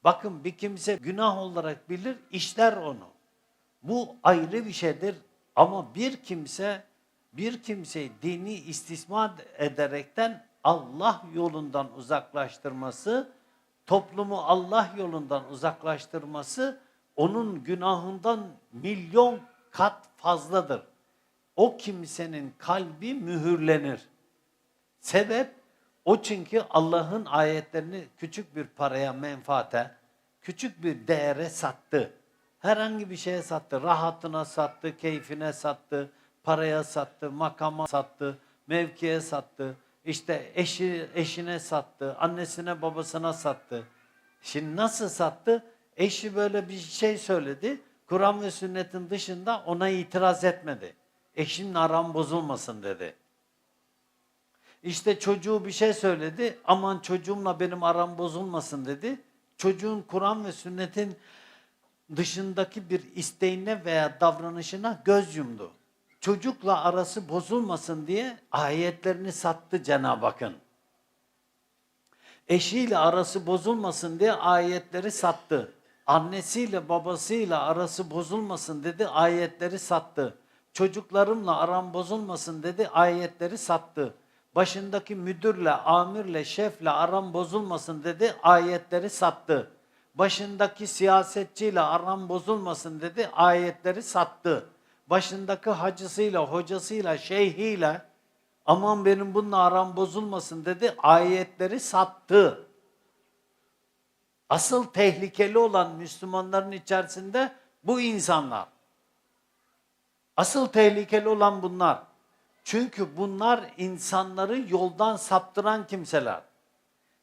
Bakın bir kimse günah olarak bilir, işler onu. Bu ayrı bir şeydir ama bir kimseyi dini istismar ederekten Allah yolundan uzaklaştırması, toplumu Allah yolundan uzaklaştırması onun günahından milyon kat fazladır. O kimsenin kalbi mühürlenir. Sebep o, çünkü Allah'ın ayetlerini küçük bir paraya, menfaate, küçük bir değere sattı. Herhangi bir şeye sattı. Rahatına sattı, keyfine sattı, paraya sattı, makama sattı, mevkiye sattı. İşte eşine sattı, annesine babasına sattı. Şimdi nasıl sattı? Eşi böyle bir şey söyledi. Kur'an ve sünnetin dışında ona itiraz etmedi. Eşinle aram bozulmasın dedi. İşte çocuğu bir şey söyledi. Aman çocuğumla benim aram bozulmasın dedi. Çocuğun Kur'an ve sünnetin dışındaki bir isteğine veya davranışına göz yumdu. Çocukla arası bozulmasın diye ayetlerini sattı Cenab-ı Hakk'ın. Eşiyle arası bozulmasın diye ayetleri sattı. Annesiyle babasıyla arası bozulmasın dedi, ayetleri sattı. Çocuklarımla aram bozulmasın dedi, ayetleri sattı. Başındaki müdürle, amirle, şefle aram bozulmasın dedi, ayetleri sattı. Başındaki siyasetçiyle aram bozulmasın dedi, ayetleri sattı. Başındaki hacısıyla, hocasıyla, şeyhiyle aman benim bununla aram bozulmasın dedi, ayetleri sattı. Asıl tehlikeli olan Müslümanların içerisinde bu insanlar. Asıl tehlikeli olan bunlar. Çünkü bunlar insanları yoldan saptıran kimseler.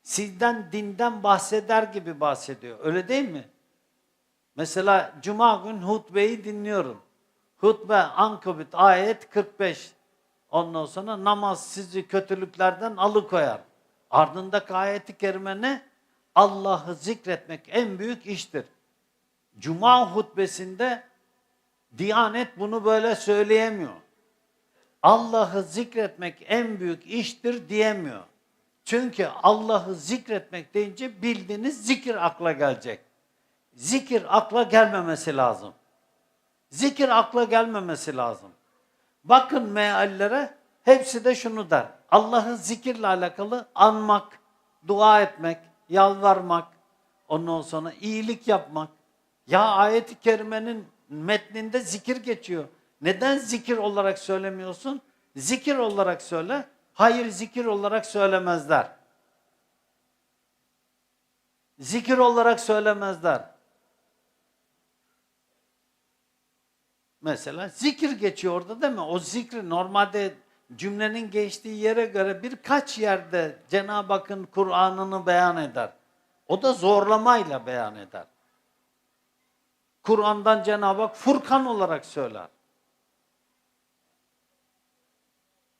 Sizden, dinden bahseder gibi bahsediyor. Öyle değil mi? Mesela Cuma gün hutbeyi dinliyorum. Hutbe Ankabut ayet 45. Ondan sonra namaz sizi kötülüklerden alıkoyar. Ardındaki ayeti kerime ne? Allah'ı zikretmek en büyük iştir. Cuma hutbesinde Diyanet bunu böyle söyleyemiyor. Allah'ı zikretmek en büyük iştir diyemiyor. Çünkü Allah'ı zikretmek deyince bildiğiniz zikir akla gelecek. Zikir akla gelmemesi lazım. Zikir akla gelmemesi lazım. Bakın meallere, hepsi de şunu der. Allah'ı zikirle alakalı anmak, dua etmek, yalvarmak, ondan sonra iyilik yapmak. Ya ayet-i kerimenin metninde zikir geçiyor. Neden zikir olarak söylemiyorsun? Zikir olarak söyle. Hayır, zikir olarak söylemezler. Zikir olarak söylemezler. Mesela zikir geçiyor orada değil mi? O zikri normalde cümlenin geçtiği yere göre birkaç yerde Cenab-ı Hakk'ın Kur'an'ını beyan eder. O da zorlamayla beyan eder. Kur'an'dan Cenab-ı Hak Furkan olarak söyler.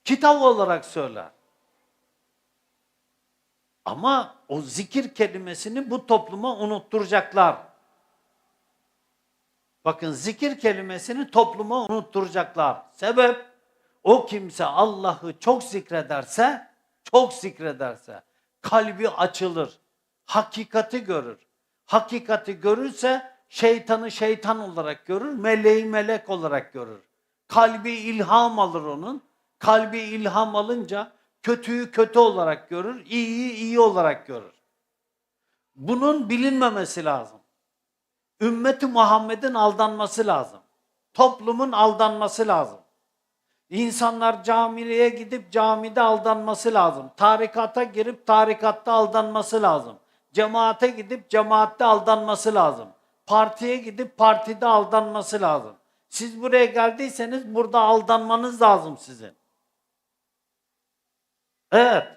Kitap olarak söyler. Ama o zikir kelimesini bu topluma unutturacaklar. Bakın, zikir kelimesini topluma unutturacaklar. Sebep, o kimse Allah'ı çok zikrederse kalbi açılır. Hakikati görür. Hakikati görürse şeytanı şeytan olarak görür, meleği melek olarak görür. Kalbi ilham alır onun. Kalbi ilham alınca kötüyü kötü olarak görür, iyiyi iyi olarak görür. Bunun bilinmemesi lazım. Ümmeti Muhammed'in aldanması lazım. Toplumun aldanması lazım. İnsanlar camiye gidip camide aldanması lazım. Tarikata girip tarikatta aldanması lazım. Cemaate gidip cemaatte aldanması lazım. Partiye gidip partide aldanması lazım. Siz buraya geldiyseniz burada aldanmanız lazım sizin. Evet.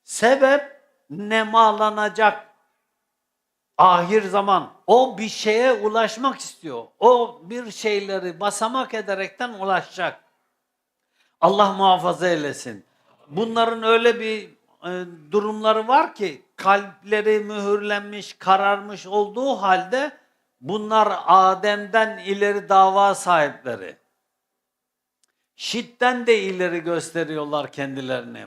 Sebep nemalanacak. Ahir zaman. O bir şeye ulaşmak istiyor. O bir şeyleri basamak ederekten ulaşacak. Allah muhafaza eylesin. Bunların öyle bir durumları var ki kalpleri mühürlenmiş, kararmış olduğu halde bunlar Adem'den ileri dava sahipleri. Şiddetten de ileri gösteriyorlar kendilerini.